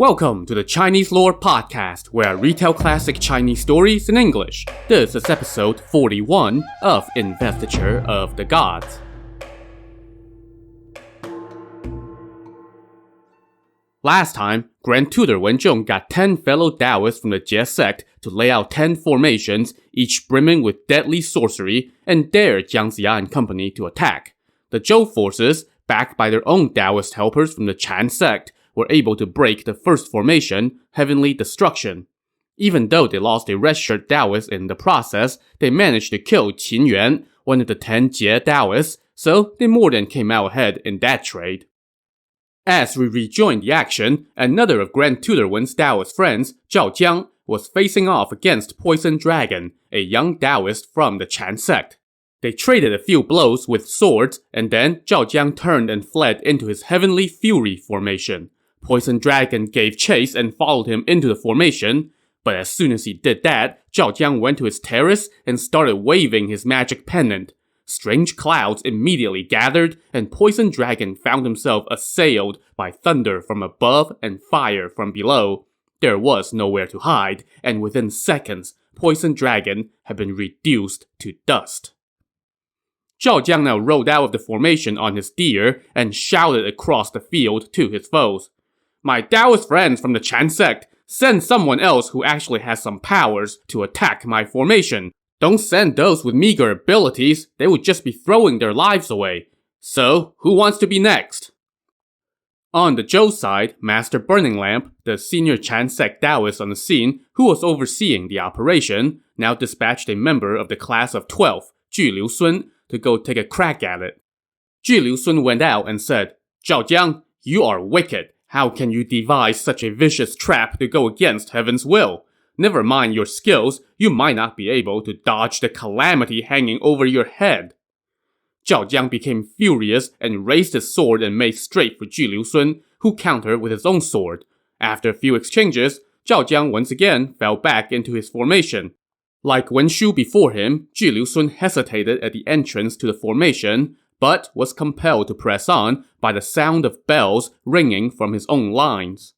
Welcome to the Chinese Lore Podcast, where I retell classic Chinese stories in English. This is episode 41 of Investiture of the Gods. Last time, Grand Tutor Wenzhong got 10 fellow Daoists from the Jie sect to lay out 10 formations, each brimming with deadly sorcery, and dared Jiang Ziya and company to attack. The Zhou forces, backed by their own Daoist helpers from the Chan sect, were able to break the first formation, Heavenly Destruction. Even though they lost a red-shirt Daoist in the process, they managed to kill Qin Yuan, one of the 10 Jie Daoists, so they more than came out ahead in that trade. As we rejoined the action, another of Grand Tutor Wen's Daoist friends, Zhao Jiang, was facing off against Poison Dragon, a young Daoist from the Chan sect. They traded a few blows with swords, and then Zhao Jiang turned and fled into his Heavenly Fury formation. Poison Dragon gave chase and followed him into the formation, but as soon as he did that, Zhao Jiang went to his terrace and started waving his magic pennant. Strange clouds immediately gathered, and Poison Dragon found himself assailed by thunder from above and fire from below. There was nowhere to hide, and within seconds, Poison Dragon had been reduced to dust. Zhao Jiang now rode out of the formation on his deer and shouted across the field to his foes. My Daoist friends from the Chan sect, send someone else who actually has some powers to attack my formation. Don't send those with meager abilities, they would just be throwing their lives away. So, who wants to be next? On the Zhou side, Master Burning Lamp, the senior Chan sect Daoist on the scene who was overseeing the operation, now dispatched a member of the class of 12, Ju Liu Sun, to go take a crack at it. Ju Liu Sun went out and said, Zhao Jiang, you are wicked. How can you devise such a vicious trap to go against heaven's will? Never mind your skills, you might not be able to dodge the calamity hanging over your head. Zhao Jiang became furious and raised his sword and made straight for Ju Liu Sun, who countered with his own sword. After a few exchanges, Zhao Jiang once again fell back into his formation. Like Wen Shu before him, Ju Liu Sun hesitated at the entrance to the formation, but was compelled to press on by the sound of bells ringing from his own lines.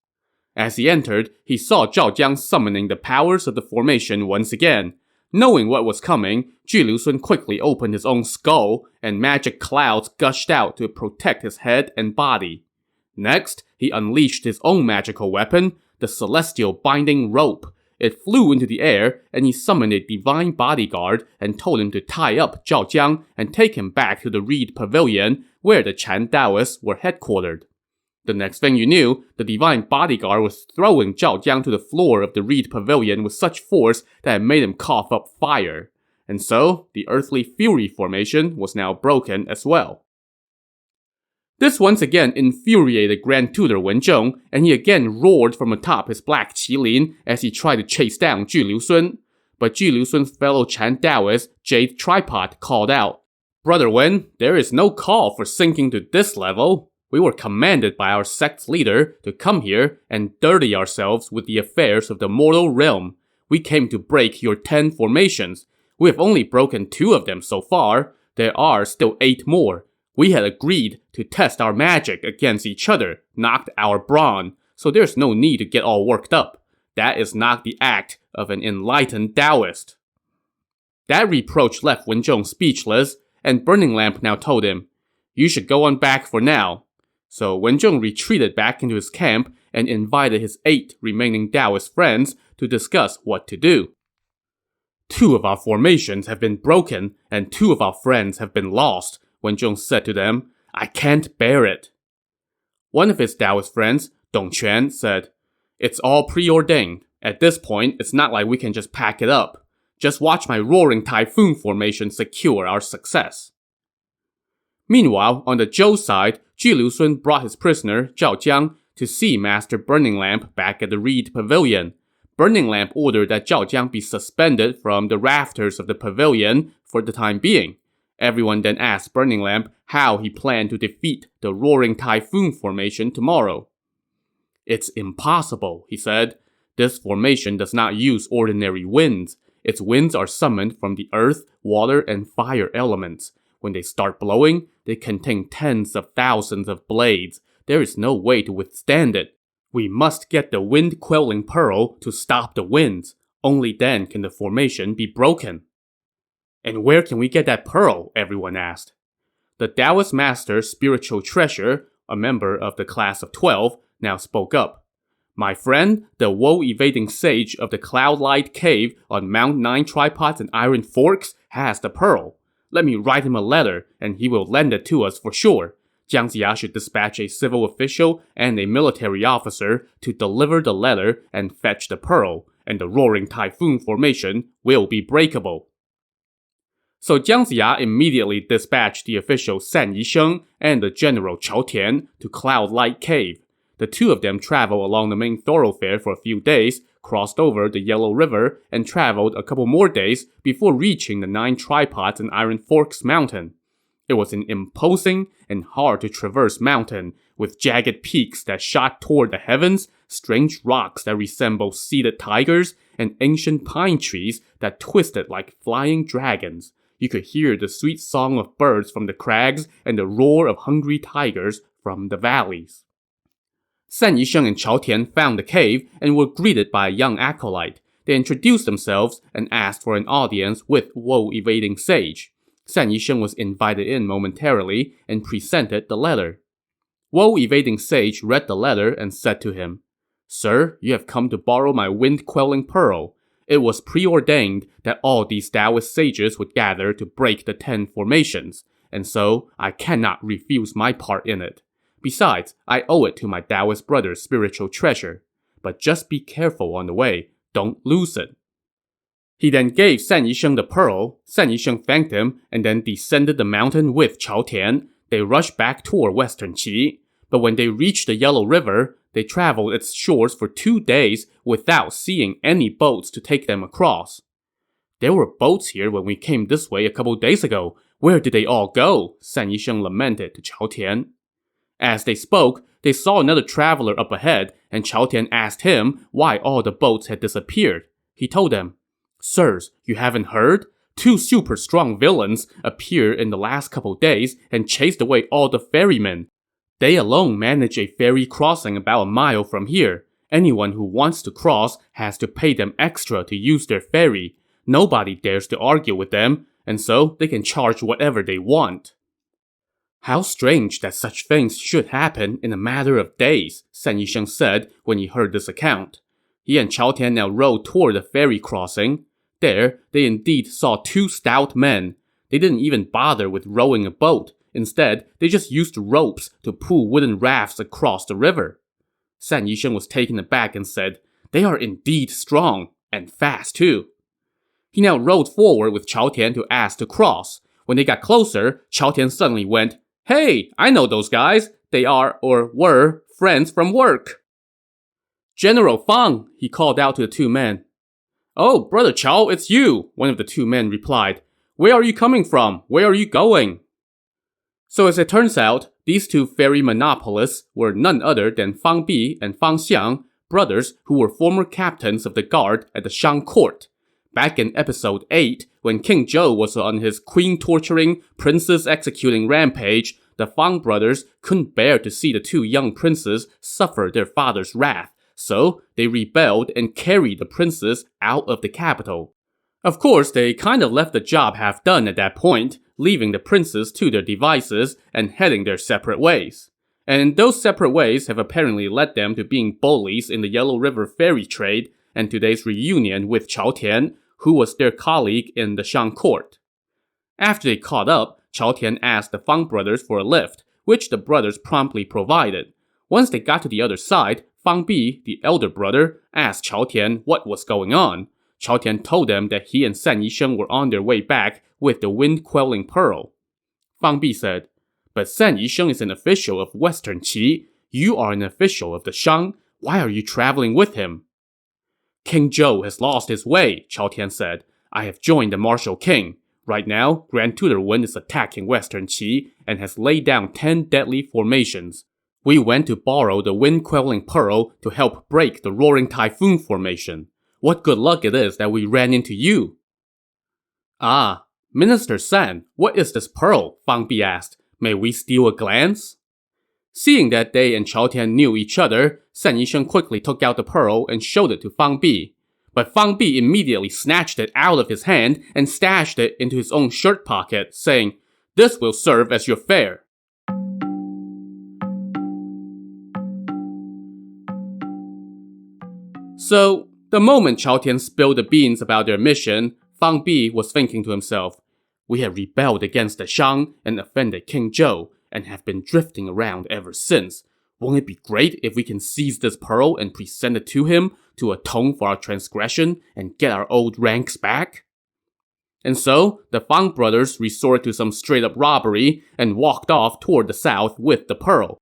As he entered, he saw Zhao Jiang summoning the powers of the formation once again. Knowing what was coming, Ju Liu Sun quickly opened his own skull, and magic clouds gushed out to protect his head and body. Next, he unleashed his own magical weapon, the Celestial Binding Rope. It flew into the air, and he summoned a divine bodyguard and told him to tie up Zhao Jiang and take him back to the Reed Pavilion, where the Chan Daoists were headquartered. The next thing you knew, the divine bodyguard was throwing Zhao Jiang to the floor of the Reed Pavilion with such force that it made him cough up fire. And so, the Earthly Fury formation was now broken as well. This once again infuriated Grand Tutor Wenzhong, and he again roared from atop his black qilin as he tried to chase down Ju Liu Sun. But Ju Liu Sun's fellow Chan Daoist, Jade Tripod, called out, Brother Wen, there is no call for sinking to this level. We were commanded by our sect's leader to come here and dirty ourselves with the affairs of the mortal realm. We came to break your 10 formations. We have only broken 2 of them so far. There are still 8 more. We had agreed to test our magic against each other, not our brawn, so there's no need to get all worked up. That is not the act of an enlightened Daoist. That reproach left Wenzhong speechless, and Burning Lamp now told him, You should go on back for now. So Wenzhong retreated back into his camp and invited his 8 remaining Daoist friends to discuss what to do. 2 of our formations have been broken, and 2 of our friends have been lost, Wenzhong said to them. I can't bear it. One of his Daoist friends, Dong Quan, said, It's all preordained. At this point, it's not like we can just pack it up. Just watch my Roaring Typhoon formation secure our success. Meanwhile, on the Zhou side, Ju Liu Sun brought his prisoner, Zhao Jiang, to see Master Burning Lamp back at the Reed Pavilion. Burning Lamp ordered that Zhao Jiang be suspended from the rafters of the pavilion for the time being. Everyone then asked Burning Lamp how he planned to defeat the Roaring Typhoon formation tomorrow. It's impossible, he said. This formation does not use ordinary winds. Its winds are summoned from the earth, water, and fire elements. When they start blowing, they contain tens of thousands of blades. There is no way to withstand it. We must get the wind-quelling pearl to stop the winds. Only then can the formation be broken. And where can we get that pearl? Everyone asked. The Daoist Master's spiritual treasure, a member of the class of 12, now spoke up. My friend, the woe-evading sage of the Cloudlight Cave on Mount 9 Tripods and Iron Forks, has the pearl. Let me write him a letter, and he will lend it to us for sure. Jiang Ziya should dispatch a civil official and a military officer to deliver the letter and fetch the pearl, and the roaring typhoon formation will be breakable. So Jiang Ziya immediately dispatched the official San Yisheng and the general Chao Tian to Cloudlight Cave. The two of them traveled along the main thoroughfare for a few days, crossed over the Yellow River, and traveled a couple more days before reaching the 9 Tripods and Iron Forks mountain. It was an imposing and hard-to-traverse mountain, with jagged peaks that shot toward the heavens, strange rocks that resembled seated tigers, and ancient pine trees that twisted like flying dragons. You could hear the sweet song of birds from the crags and the roar of hungry tigers from the valleys. San Yisheng and Chao Tian found the cave and were greeted by a young acolyte. They introduced themselves and asked for an audience with woe-evading sage. San Yisheng was invited in momentarily and presented the letter. Woe-evading sage read the letter and said to him, Sir, you have come to borrow my wind-quelling pearl. It was preordained that all these Daoist sages would gather to break the 10 formations, and so I cannot refuse my part in it. Besides, I owe it to my Daoist brother's spiritual treasure. But just be careful on the way, don't lose it. He then gave San Yisheng the pearl. San Yisheng thanked him and then descended the mountain with Chao Tian. They rushed back toward Western Qi. But when they reached the Yellow River, they traveled its shores for 2 days without seeing any boats to take them across. There were boats here when we came this way a couple days ago. Where did they all go? San Yisheng lamented to Chao Tian. As they spoke, they saw another traveler up ahead, and Chao Tian asked him why all the boats had disappeared. He told them, Sirs, you haven't heard? 2 super strong villains appeared in the last couple days and chased away all the ferrymen. They alone manage a ferry crossing about a mile from here. Anyone who wants to cross has to pay them extra to use their ferry. Nobody dares to argue with them, and so they can charge whatever they want. How strange that such things should happen in a matter of days, San Yisheng said when he heard this account. He and Chao Tian now rode toward the ferry crossing. There, they indeed saw 2 stout men. They didn't even bother with rowing a boat. Instead, they just used ropes to pull wooden rafts across the river. San Yisheng was taken aback and said, They are indeed strong, and fast too. He now rode forward with Chao Tian to ask to cross. When they got closer, Chao Tian suddenly went, Hey, I know those guys. They are, or were, friends from work. General Fang, he called out to the 2 men. Oh, Brother Chao, it's you, one of the 2 men replied. Where are you coming from? Where are you going? So as it turns out, these 2 ferry monopolists were none other than Fang Bi and Fang Xiang, brothers who were former captains of the guard at the Shang court. Back in episode 8, when King Zhou was on his queen-torturing, princess-executing rampage, the Fang brothers couldn't bear to see the 2 young princes suffer their father's wrath, so they rebelled and carried the princes out of the capital. Of course, they kind of left the job half done at that point, leaving the princes to their devices and heading their separate ways. And those separate ways have apparently led them to being bullies in the Yellow River ferry trade and today's reunion with Chao Tian, who was their colleague in the Shang court. After they caught up, Chao Tian asked the Fang brothers for a lift, which the brothers promptly provided. Once they got to the other side, Fang Bi, the elder brother, asked Chao Tian what was going on. Chao Tian told them that he and San Yisheng were on their way back with the wind-quelling pearl. Fang Bi said, But San Yisheng is an official of Western Qi. You are an official of the Shang. Why are you traveling with him? King Zhou has lost his way, Chao Tian said. I have joined the martial king. Right now, Grand Tutor Wen is attacking Western Qi and has laid down 10 deadly formations. We went to borrow the wind-quelling pearl to help break the roaring typhoon formation. What good luck it is that we ran into you. Ah, Minister San, what is this pearl? Fang Bi asked. May we steal a glance? Seeing that they and Chao Tian knew each other, San Yisheng quickly took out the pearl and showed it to Fang Bi. But Fang Bi immediately snatched it out of his hand and stashed it into his own shirt pocket, saying, "This will serve as your fare." So, the moment Chao Tian spilled the beans about their mission, Fang Bi was thinking to himself, "We have rebelled against the Shang and offended King Zhou, and have been drifting around ever since. Won't it be great if we can seize this pearl and present it to him to atone for our transgression and get our old ranks back?" And so, the Fang brothers resorted to some straight-up robbery and walked off toward the south with the pearl.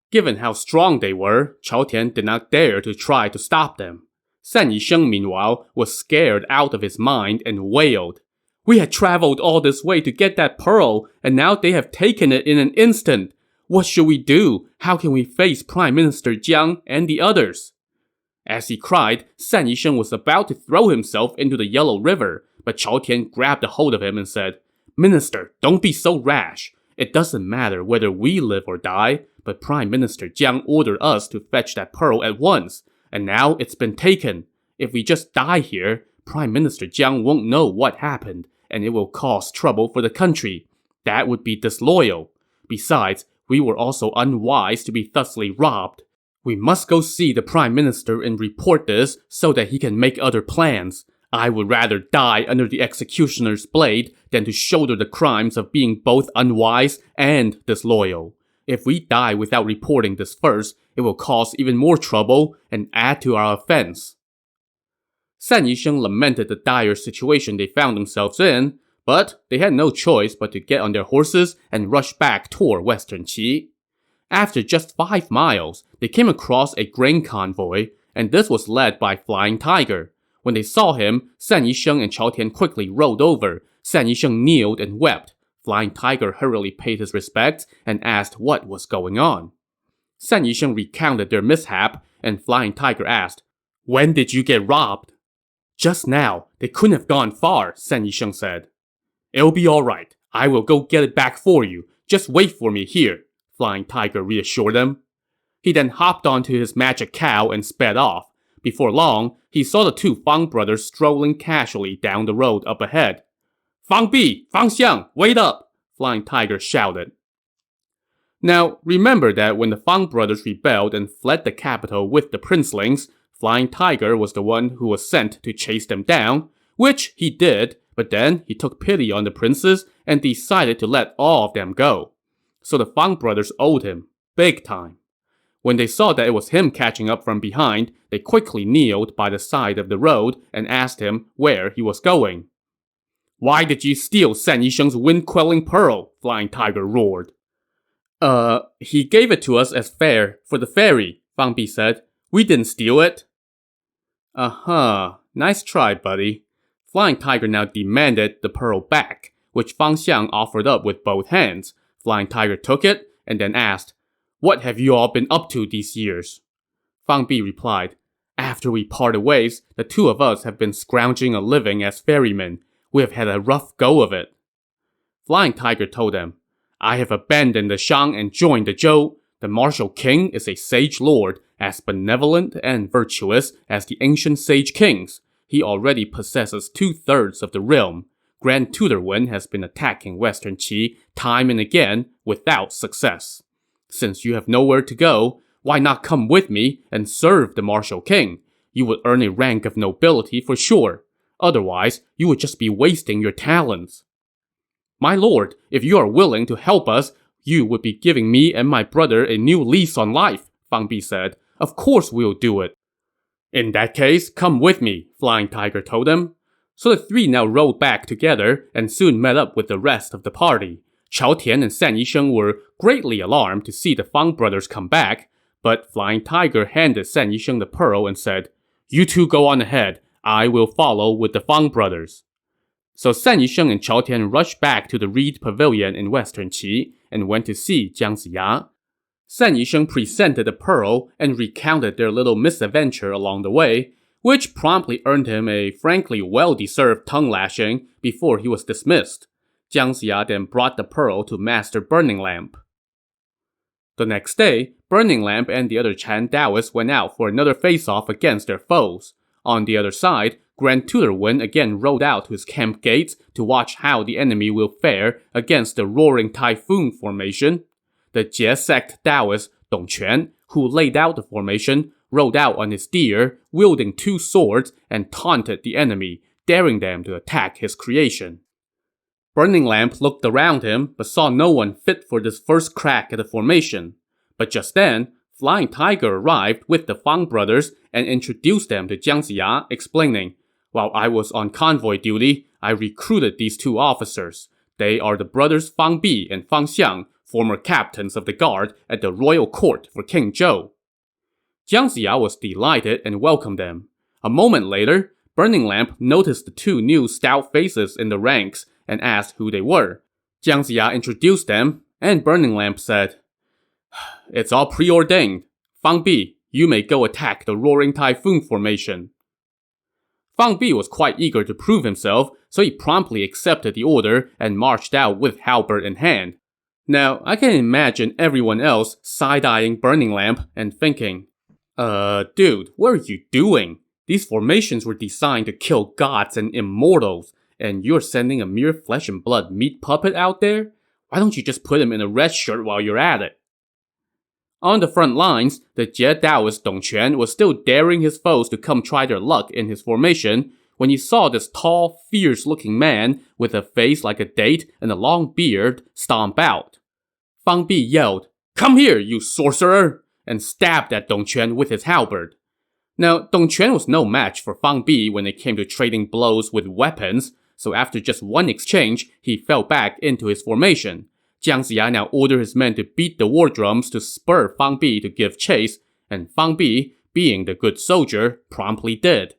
Given how strong they were, Chao Tian did not dare to try to stop them. San Yisheng, meanwhile, was scared out of his mind and wailed, "We had traveled all this way to get that pearl, and now they have taken it in an instant. What should we do? How can we face Prime Minister Jiang and the others?" As he cried, San Yisheng was about to throw himself into the Yellow River, but Chao Tian grabbed a hold of him and said, "Minister, don't be so rash. It doesn't matter whether we live or die, but Prime Minister Jiang ordered us to fetch that pearl at once, and now it's been taken. If we just die here, Prime Minister Jiang won't know what happened, and it will cause trouble for the country. That would be disloyal. Besides, we were also unwise to be thusly robbed. We must go see the Prime Minister and report this so that he can make other plans. I would rather die under the executioner's blade than to shoulder the crimes of being both unwise and disloyal. If we die without reporting this first, it will cause even more trouble and add to our offense." San Yisheng lamented the dire situation they found themselves in, but they had no choice but to get on their horses and rush back toward Western Qi. After just 5 miles, they came across a grain convoy, and this was led by Flying Tiger. When they saw him, San Yisheng and Chao Tian quickly rode over. San Yisheng kneeled and wept. Flying Tiger hurriedly paid his respects and asked what was going on. San Yisheng recounted their mishap, and Flying Tiger asked, "When did you get robbed?" "Just now. They couldn't have gone far," San Yisheng said. "It'll be alright. I will go get it back for you. Just wait for me here," Flying Tiger reassured them. He then hopped onto his magic cow and sped off. Before long, he saw the two Fang brothers strolling casually down the road up ahead. "Fang Bi! Fang Xiang! Wait up!" Flying Tiger shouted. Now, remember that when the Fang brothers rebelled and fled the capital with the princelings, Flying Tiger was the one who was sent to chase them down, which he did, but then he took pity on the princes and decided to let all of them go. So the Fang brothers owed him, big time. When they saw that it was him catching up from behind, they quickly kneeled by the side of the road and asked him where he was going. "Why did you steal San Yisheng's wind-quelling pearl?" Flying Tiger roared. He gave it to us as fare for the ferry," Fang Bi said. "We didn't steal it." "Uh-huh. Nice try, buddy." Flying Tiger now demanded the pearl back, which Fang Xiang offered up with both hands. Flying Tiger took it and then asked, "What have you all been up to these years?" Fang Bi replied, "After we parted ways, the two of us have been scrounging a living as ferrymen. We have had a rough go of it." Flying Tiger told them, "I have abandoned the Shang and joined the Zhou. The martial king is a sage lord, as benevolent and virtuous as the ancient sage kings. He already possesses 2/3 of the realm. Grand Tutor Wen has been attacking Western Qi time and again without success. Since you have nowhere to go, why not come with me and serve the martial king? You would earn a rank of nobility for sure. Otherwise, you would just be wasting your talents." "My lord, if you are willing to help us, you would be giving me and my brother a new lease on life," Fang Bi said. "Of course we'll do it." "In that case, come with me," Flying Tiger told them. So the three now rode back together and soon met up with the rest of the party. Chao Tian and San Yisheng were greatly alarmed to see the Fang brothers come back, but Flying Tiger handed San Yisheng the pearl and said, "You two go on ahead. I will follow with the Fang brothers." So San Yisheng and Chao Tian rushed back to the Reed Pavilion in Western Qi and went to see Jiang Ziya. San Yisheng presented the pearl and recounted their little misadventure along the way, which promptly earned him a frankly well-deserved tongue-lashing before he was dismissed. Jiang Ziya then brought the pearl to Master Burning Lamp. The next day, Burning Lamp and the other Chan Daoists went out for another face-off against their foes. On the other side, Grand Tutor Wen again rode out to his camp gates to watch how the enemy will fare against the Roaring Typhoon formation. The Jie sect Daoist Dong Quan, who laid out the formation, rode out on his deer, wielding 2 swords, and taunted the enemy, daring them to attack his creation. Burning Lamp looked around him, but saw no one fit for this first crack at the formation. But just then, Flying Tiger arrived with the Fang brothers and introduced them to Jiang Ziya, explaining, "While I was on convoy duty, I recruited these 2 officers. They are the brothers Fang Bi and Fang Xiang, former captains of the guard at the royal court for King Zhou." Jiang Ziya was delighted and welcomed them. A moment later, Burning Lamp noticed the 2 new stout faces in the ranks and asked who they were. Jiang Ziya introduced them, and Burning Lamp said, "It's all preordained. Fang Bi, you may go attack the Roaring Typhoon formation." Fang Bi was quite eager to prove himself, so he promptly accepted the order and marched out with halberd in hand. Now, I can imagine everyone else side-eyeing Burning Lamp and thinking, dude, what are you doing? These formations were designed to kill gods and immortals, and you're sending a mere flesh and blood meat puppet out there? Why don't you just put him in a red shirt while you're at it? On the front lines, the Jie Daoist Dong Quan was still daring his foes to come try their luck in his formation when he saw this tall, fierce-looking man with a face like a date and a long beard stomp out. Fang Bi yelled, "Come here, you sorcerer!" and stabbed at Dong Quan with his halberd. Now, Dong Quan was no match for Fang Bi when it came to trading blows with weapons, so after just one exchange, he fell back into his formation. Jiang Ziya now ordered his men to beat the war drums to spur Fang Bi to give chase, and Fang Bi, being the good soldier, promptly did.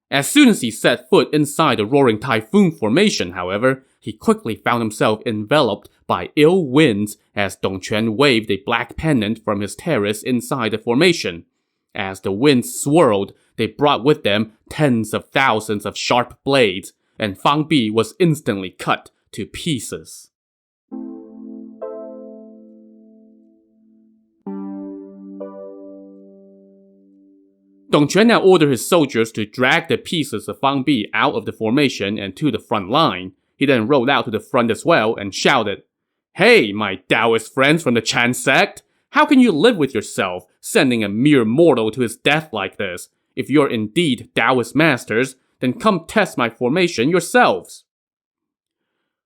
As soon as he set foot inside the Roaring Typhoon formation, however, he quickly found himself enveloped by ill winds as Dong Quan waved a black pennant from his terrace inside the formation. As the winds swirled, they brought with them tens of thousands of sharp blades, and Fang Bi was instantly cut to pieces. Dong Quan now ordered his soldiers to drag the pieces of Fang Bi out of the formation and to the front line. He then rode out to the front as well and shouted, "Hey, my Daoist friends from the Chan sect! How can you live with yourself, sending a mere mortal to his death like this? If you're indeed Daoist masters, then come test my formation yourselves."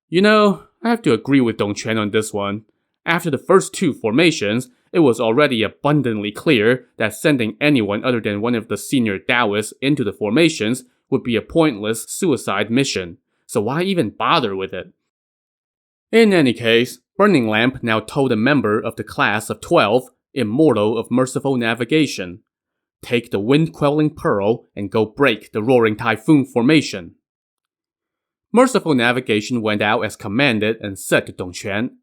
You know, I have to agree with Dong Quan on this one. After the first 2 formations, it was already abundantly clear that sending anyone other than one of the senior Daoists into the formations would be a pointless suicide mission, so why even bother with it? In any case, Burning Lamp now told a member of the class of 12, Immortal of Merciful Navigation, "Take the Wind-Quelling Pearl and go break the Roaring Typhoon formation." Merciful Navigation went out as commanded and said to Dong Quan,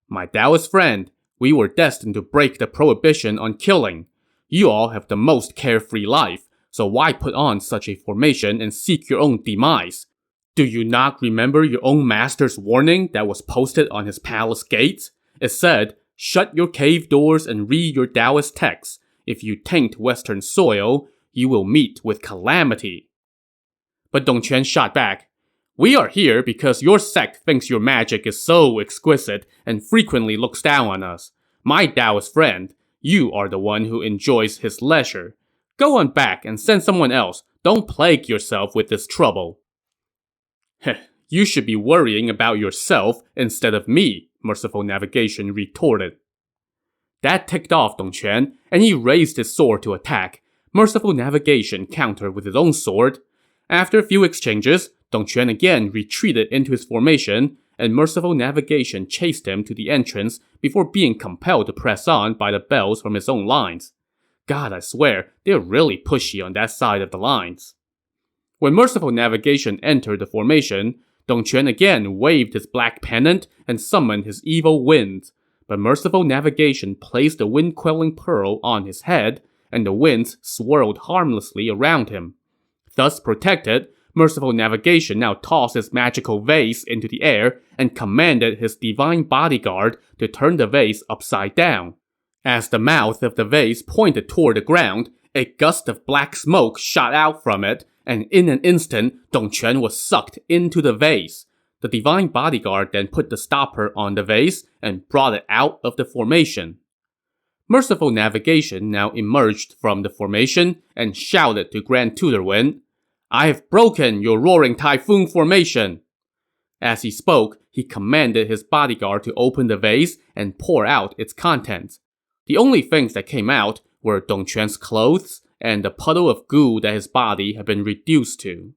"My Daoist friend, we were destined to break the prohibition on killing. You all have the most carefree life, so why put on such a formation and seek your own demise? Do you not remember your own master's warning that was posted on his palace gates? It said, 'Shut your cave doors and read your Daoist texts. If you taint Western soil, you will meet with calamity.'" But Dong Quan shot back, "We are here because your sect thinks your magic is so exquisite and frequently looks down on us. My Daoist friend, you are the one who enjoys his leisure. Go on back and send someone else. Don't plague yourself with this trouble." "You should be worrying about yourself instead of me," Merciful Navigation retorted. That ticked off Dong Quan, and he raised his sword to attack. Merciful Navigation countered with his own sword. After a few exchanges, Dong Quan again retreated into his formation, and Merciful Navigation chased him to the entrance before being compelled to press on by the bells from his own lines. God, I swear, they're really pushy on that side of the lines. When Merciful Navigation entered the formation, Dong Quan again waved his black pennant and summoned his evil winds, but Merciful Navigation placed the Wind-Quelling Pearl on his head, and the winds swirled harmlessly around him. Thus protected, Merciful Navigation now tossed his magical vase into the air and commanded his divine bodyguard to turn the vase upside down. As the mouth of the vase pointed toward the ground, a gust of black smoke shot out from it, and in an instant, Dongquan was sucked into the vase. The divine bodyguard then put the stopper on the vase and brought it out of the formation. Merciful Navigation now emerged from the formation and shouted to Grand Tutor Wen, "I have broken your roaring typhoon formation." As he spoke, he commanded his bodyguard to open the vase and pour out its contents. The only things that came out were Dongquan's clothes and the puddle of goo that his body had been reduced to.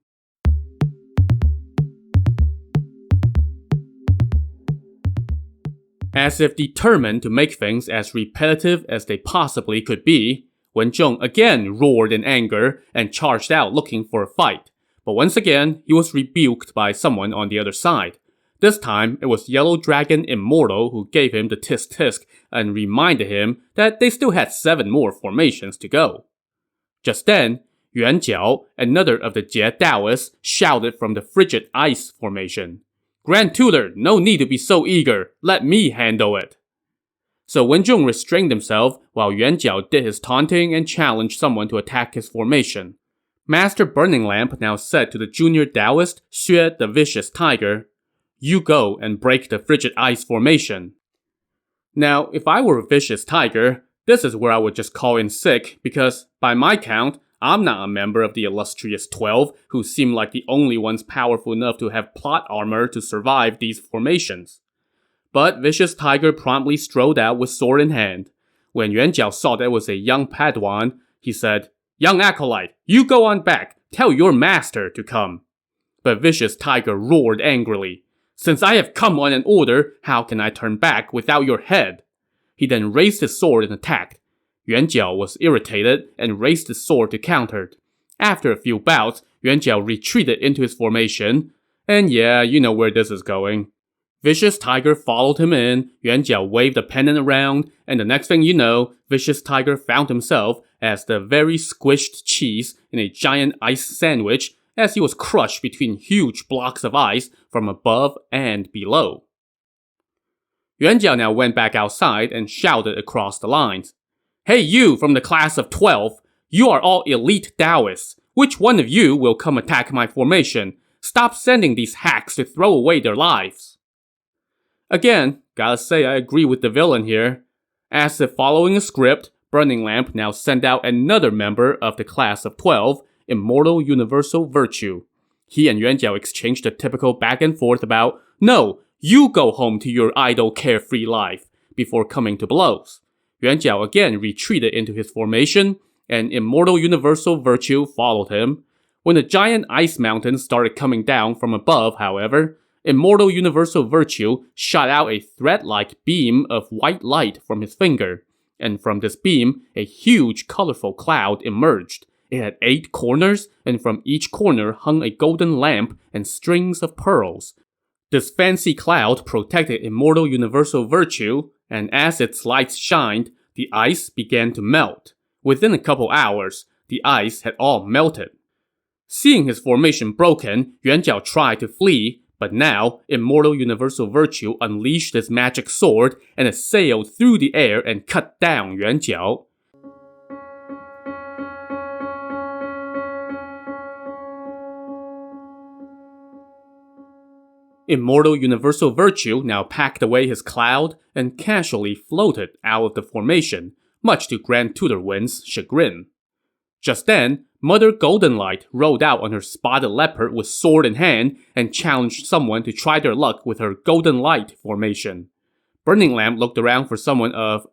As if determined to make things as repetitive as they possibly could be, Wen Zhong again roared in anger and charged out looking for a fight. But once again, he was rebuked by someone on the other side. This time, it was Yellow Dragon Immortal who gave him the tisk tisk and reminded him that they still had 7 more formations to go. Just then, Yuan Jiao, another of the Jie Daoists, shouted from the frigid ice formation, "Grand Tutor, no need to be so eager. Let me handle it." So Wen Zhong restrained himself while Yuan Jiao did his taunting and challenged someone to attack his formation. Master Burning Lamp now said to the junior Daoist, Xue the Vicious Tiger, "You go and break the frigid ice formation." Now, if I were a vicious tiger, this is where I would just call in sick because, by my count, I'm not a member of the illustrious 12 who seem like the only ones powerful enough to have plot armor to survive these formations. But Vicious Tiger promptly strode out with sword in hand. When Yuan Jiao saw that it was a young Padawan, he said, "Young acolyte, you go on back. Tell your master to come." But Vicious Tiger roared angrily, "Since I have come on an order, how can I turn back without your head?" He then raised his sword and attacked. Yuan Jiao was irritated and raised his sword to counter. After a few bouts, Yuan Jiao retreated into his formation, and yeah, you know where this is going. Vicious Tiger followed him in, Yuan Jiao waved a pennant around, and the next thing you know, Vicious Tiger found himself as the very squished cheese in a giant ice sandwich as he was crushed between huge blocks of ice from above and below. Yuan Jiao now went back outside and shouted across the lines, "Hey you from the class of 12, you are all elite Daoists. Which one of you will come attack my formation? Stop sending these hacks to throw away their lives." Again, gotta say I agree with the villain here. As if following a script, Burning Lamp now sent out another member of the class of 12, Immortal Universal Virtue. He and Yuan Jiao exchanged the typical back and forth about, "No, you go home to your idle carefree life," before coming to blows. Yuan Jiao again retreated into his formation, and Immortal Universal Virtue followed him. When the giant ice mountains started coming down from above, however, Immortal Universal Virtue shot out a thread-like beam of white light from his finger, and from this beam, a huge colorful cloud emerged. It had 8 corners, and from each corner hung a golden lamp and strings of pearls. This fancy cloud protected Immortal Universal Virtue, and as its lights shined, the ice began to melt. Within a couple hours, the ice had all melted. Seeing his formation broken, Yuan Jiao tried to flee, but now Immortal Universal Virtue unleashed his magic sword and it sailed through the air and cut down Yuan Jiao. Immortal Universal Virtue now packed away his cloud and casually floated out of the formation, much to Grand Tutor Wen's chagrin. Just then, Mother Golden Light rode out on her spotted leopard with sword in hand and challenged someone to try their luck with her Golden Light formation. Burning Lamp looked around for someone of,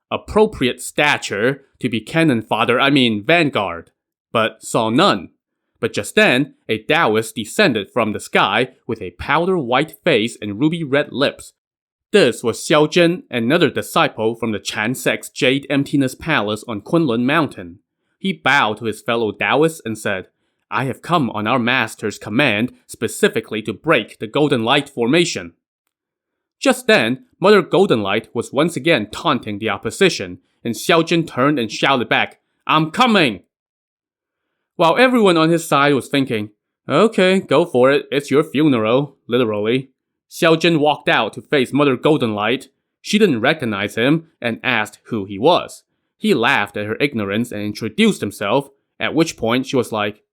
appropriate stature to be vanguard, but saw none. But just then, a Daoist descended from the sky with a powder-white face and ruby-red lips. This was Xiao Zhen, another disciple from the Chan sect's Jade Emptiness Palace on Kunlun Mountain. He bowed to his fellow Daoists and said, "I have come on our master's command specifically to break the Golden Light formation." Just then, Mother Golden Light was once again taunting the opposition, and Xiao Zhen turned and shouted back, "I'm coming!" While everyone on his side was thinking, "Okay, go for it, it's your funeral," literally, Xiao Zhen walked out to face Mother Golden Light. She didn't recognize him and asked who he was. He laughed at her ignorance and introduced himself, at which point she was like,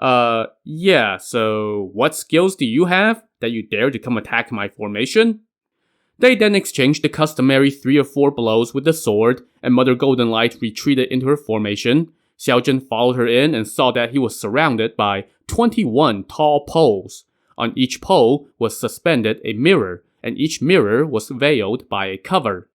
yeah, so what skills do you have that you dare to come attack my formation? They then exchanged the customary 3 or 4 blows with the sword, and Mother Goldenlight retreated into her formation. Xiao Zhen followed her in and saw that he was surrounded by 21 tall poles. On each pole was suspended a mirror, and each mirror was veiled by a cover.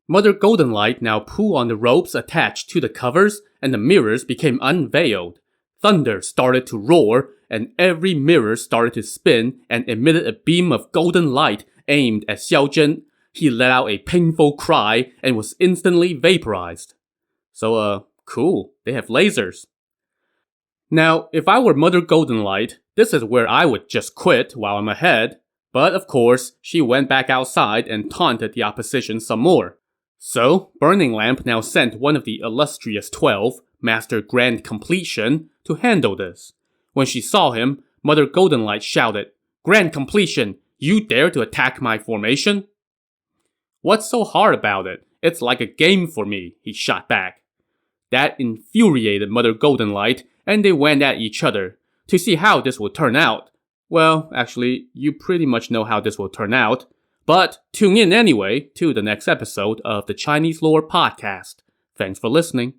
Mother Goldenlight now pulled on the ropes attached to the covers, and the mirrors became unveiled. Thunder started to roar, and every mirror started to spin and emitted a beam of golden light aimed at Xiao Zhen. He let out a painful cry and was instantly vaporized. So, cool, they have lasers. Now, if I were Mother Goldenlight, this is where I would just quit while I'm ahead. But of course, she went back outside and taunted the opposition some more. So, Burning Lamp now sent one of the illustrious 12, Master Grand Completion, to handle this. When she saw him, Mother Goldenlight shouted, "Grand Completion, you dare to attack my formation?" "What's so hard about it? It's like a game for me," he shot back. That infuriated Mother Goldenlight, and they went at each other. To see how this will turn out, well, actually, you pretty much know how this will turn out. But tune in anyway to the next episode of the Chinese Lore Podcast. Thanks for listening.